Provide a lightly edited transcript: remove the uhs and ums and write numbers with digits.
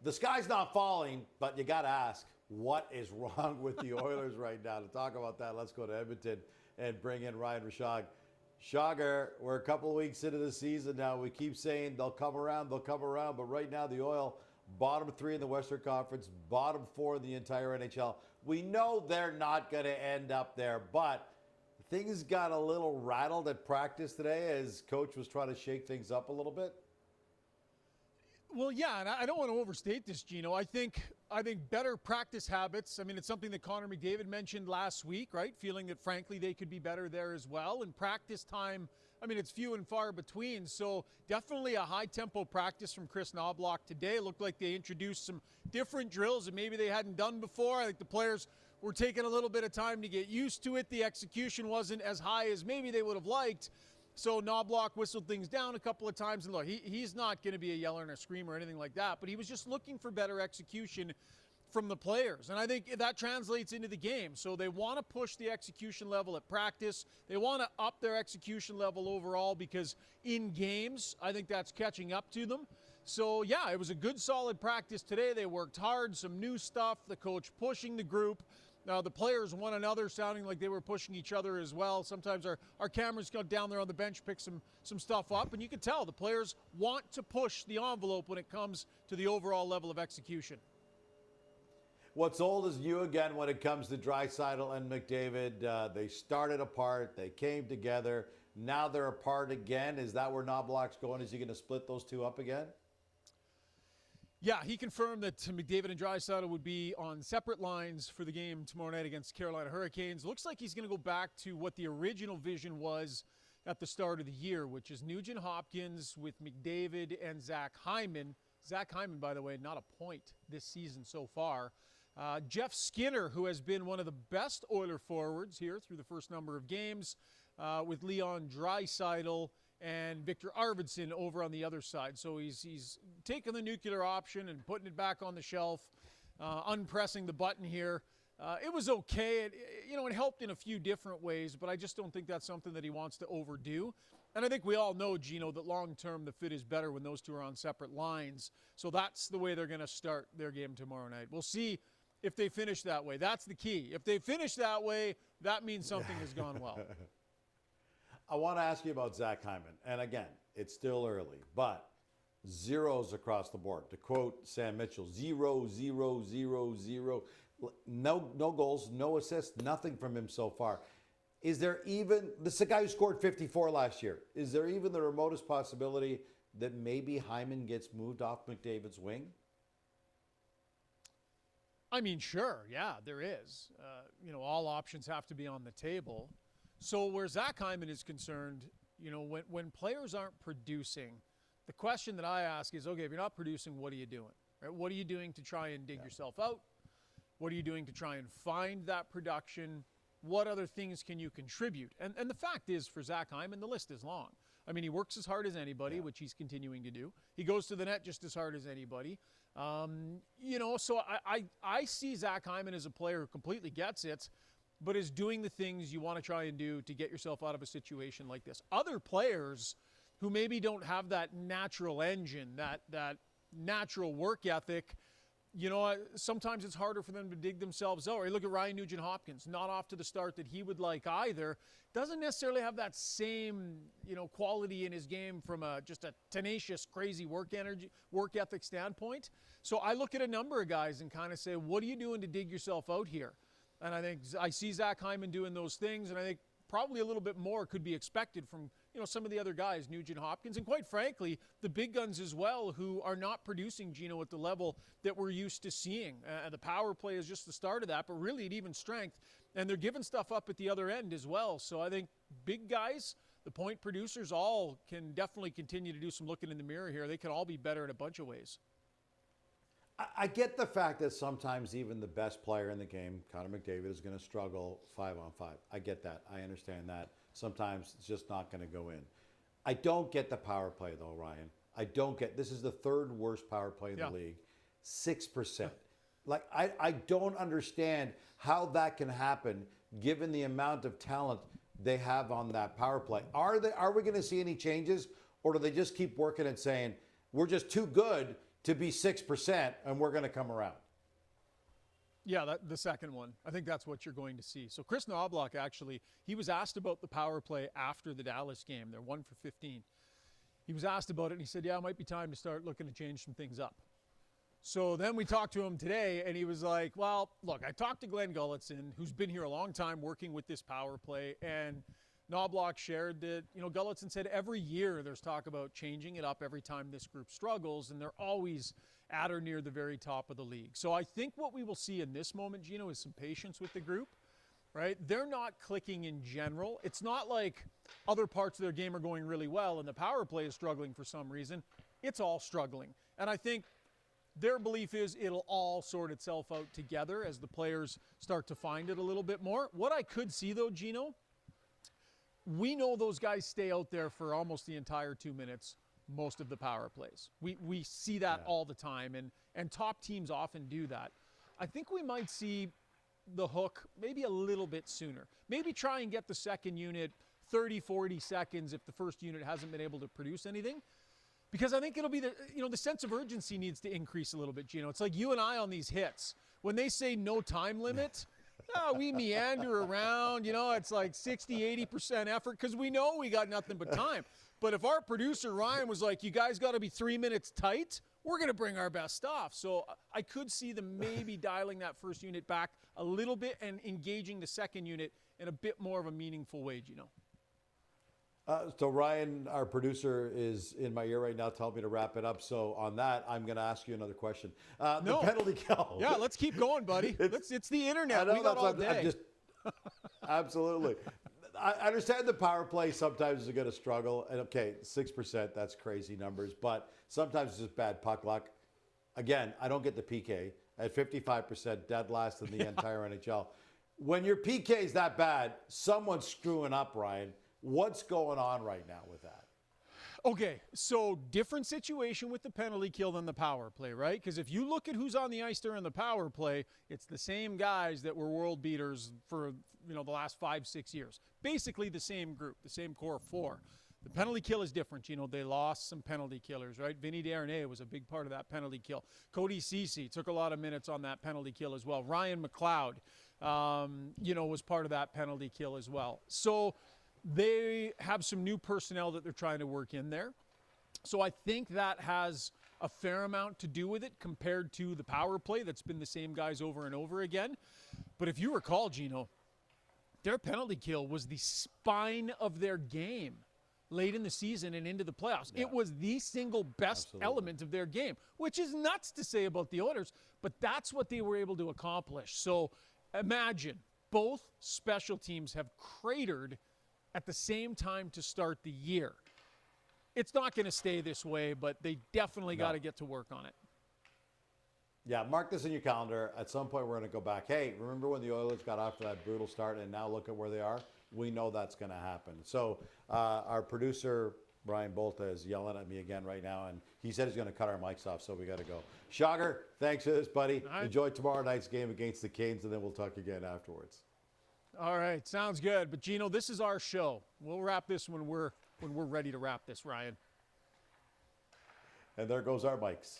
The sky's not falling, but you got to ask, what is wrong with the Oilers right now? To talk about that, let's go to Edmonton and bring in Ryan Rishaug. Shogger, we're a couple of weeks into the season now. We keep saying they'll come around, but right now the Oil, bottom 3 in the Western Conference, bottom 4 in the entire NHL. We know they're not going to end up there, but things got a little rattled at practice today as coach was trying to shake things up a little bit. Well, yeah, and I don't want to overstate this, Gino. I think better practice habits. I mean, it's something that Connor McDavid mentioned last week, right? Feeling that, frankly, they could be better there as well. And practice time, I mean, it's few and far between. So definitely a high-tempo practice from Chris Knobloch today. It looked like they introduced some different drills that maybe they hadn't done before. I think the players were taking a little bit of time to get used to it. The execution wasn't as high as maybe they would have liked. So Knobloch whistled things down a couple of times. And look, he's not going to be a yeller and a screamer or anything like that, but he was just looking for better execution from the players. And I think that translates into the game. So they want to push the execution level at practice. They want to up their execution level overall because in games, I think that's catching up to them. So, yeah, it was a good, solid practice today. They worked hard, some new stuff, the coach pushing the group. Now, the players, one another, sounding like they were pushing each other as well. Sometimes our cameras go down there on the bench, pick some stuff up, and you can tell the players want to push the envelope when it comes to the overall level of execution. What's old is new again when it comes to Draisaitl and McDavid. They started apart. They came together. Now they're apart again. Is that where Knobloch's going? Is he going to split those two up again? Yeah, he confirmed that McDavid and Draisaitl would be on separate lines for the game tomorrow night against Carolina Hurricanes. Looks like he's going to go back to what the original vision was at the start of the year, which is Nugent Hopkins with McDavid and Zack Hyman. Zack Hyman, by the way, not a point this season so far. Jeff Skinner, who has been one of the best Oiler forwards here through the first number of games, with Leon Draisaitl and Victor Arvidsson over on the other side. So he's taking the nuclear option and putting it back on the shelf, unpressing the button here. It was okay. It helped in a few different ways, but I just don't think that's something that he wants to overdo. And I think we all know, Gino, that long-term the fit is better when those two are on separate lines. So that's the way they're going to start their game tomorrow night. We'll see if they finish that way. That's the key. If they finish that way, that means something has gone well. I want to ask you about Zack Hyman. And again, it's still early, but zeros across the board. To quote Sam Mitchell, 0, 0, 0, 0. No goals, no assists, nothing from him so far. Is there even, this is a guy who scored 54 last year. Is there even the remotest possibility that maybe Hyman gets moved off McDavid's wing? I mean, sure, yeah, there is. All options have to be on the table. So where Zack Hyman is concerned, when players aren't producing, the question that I ask is, okay, if you're not producing, what are you doing? Right? What are you doing to try and dig yourself out? What are you doing to try and find that production? What other things can you contribute? And the fact is, for Zack Hyman, the list is long. I mean, he works as hard as anybody, which he's continuing to do. He goes to the net just as hard as anybody. So I see Zack Hyman as a player who completely gets it, but is doing the things you want to try and do to get yourself out of a situation like this. Other players who maybe don't have that natural engine, that natural work ethic, sometimes it's harder for them to dig themselves out. Or you look at Ryan Nugent-Hopkins, not off to the start that he would like either. Doesn't necessarily have that same, quality in his game from just a tenacious, crazy work ethic standpoint. So I look at a number of guys and kind of say, what are you doing to dig yourself out here? And I think I see Zack Hyman doing those things, and I think probably a little bit more could be expected from, some of the other guys, Nugent Hopkins, and quite frankly, the big guns as well, who are not producing, Gino, at the level that we're used to seeing. The power play is just the start of that, but really at even strength. And they're giving stuff up at the other end as well. So I think big guys, the point producers, all can definitely continue to do some looking in the mirror here. They can all be better in a bunch of ways. I get the fact that sometimes even the best player in the game, Connor McDavid, is going to struggle 5-on-5. I get that. I understand that. Sometimes it's just not going to go in. I don't get the power play, though, Ryan. This is the third worst power play in the league. 6%. Like, I don't understand how that can happen given the amount of talent they have on that power play. Are we going to see any changes, or do they just keep working and saying, we're just too good to be 6%, and we're going to come around. Yeah, the second one. I think that's what you're going to see. So Chris Knobloch, actually, he was asked about the power play after the Dallas game. They're 1 for 15. He was asked about it, and he said, yeah, it might be time to start looking to change some things up. So then we talked to him today, and he was like, well, look, I talked to Glenn Gulutzan, who's been here a long time working with this power play, and Knobloch shared that, Gulutzan said every year there's talk about changing it up every time this group struggles, and they're always at or near the very top of the league. So I think what we will see in this moment, Gino, is some patience with the group, right? They're not clicking in general. It's not like other parts of their game are going really well and the power play is struggling for some reason. It's all struggling. And I think their belief is it'll all sort itself out together as the players start to find it a little bit more. What I could see, though, Gino, we know those guys stay out there for almost the entire 2 minutes most of the power plays. We see that all the time, and top teams often do that. I think we might see the hook maybe a little bit sooner. Maybe try and get the second unit 30, 40 seconds if the first unit hasn't been able to produce anything. Because I think it'll be the sense of urgency needs to increase a little bit, Gino. It's like you and I on these hits. When they say no time limit, we meander around, it's like 60, 80% effort because we know we got nothing but time. But if our producer, Ryan, was like, you guys got to be 3 minutes tight, we're going to bring our best stuff. So I could see them maybe dialing that first unit back a little bit and engaging the second unit in a bit more of a meaningful way, So Ryan, our producer, is in my ear right now telling me to wrap it up. So on that, I'm going to ask you another question. The penalty kill. Yeah, let's keep going, buddy. It's the internet. We got all day. Absolutely. I understand the power play sometimes is going to struggle. And, okay, 6%, that's crazy numbers. But sometimes it's just bad puck luck. Again, I don't get the PK. At 55%, dead last in the entire NHL. When your PK is that bad, someone's screwing up, Ryan. What's going on right now with that? Okay, so different situation with the penalty kill than the power play, right? Because if you look at who's on the ice during the power play, it's the same guys that were world beaters for the last 5-6 years. Basically the same group, the same core four. The penalty kill is different. They lost some penalty killers, right? Vinny Darnay was a big part of that penalty kill. Cody Ceci took a lot of minutes on that penalty kill as well. Ryan McLeod, was part of that penalty kill as well. So they have some new personnel that they're trying to work in there. So I think that has a fair amount to do with it compared to the power play that's been the same guys over and over again. But if you recall, Gino, their penalty kill was the spine of their game late in the season and into the playoffs. Yeah. It was the single best element of their game, which is nuts to say about the Oilers, but that's what they were able to accomplish. So imagine both special teams have cratered at the same time to start the year. It's not going to stay this way, but they definitely got to get to work on it. Yeah, mark this in your calendar. At some point, we're going to go back. Hey, remember when the Oilers got off to that brutal start and now look at where they are? We know that's going to happen. So our producer, Brian Bolta, is yelling at me again right now, and he said he's going to cut our mics off, so we got to go. Shogger, thanks for this, buddy. Right. Enjoy tomorrow night's game against the Canes, and then we'll talk again afterwards. All right, sounds good. But, Gino, this is our show. We'll wrap this when we're ready to wrap this, Ryan. And there goes our mics.